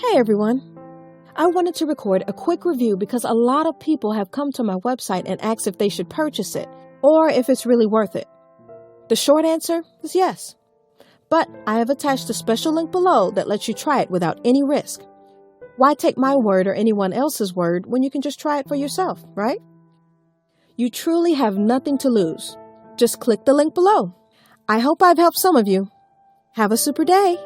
Hey everyone! I wanted to record a quick review because a lot of people have come to my website and asked if they should purchase it or if it's really worth it. The short answer is yes. But I have attached a special link below that lets you try it without any risk. Why take my word or anyone else's word when you can just try it for yourself, right? You truly have nothing to lose. Just click the link below. I hope I've helped some of you. Have a super day!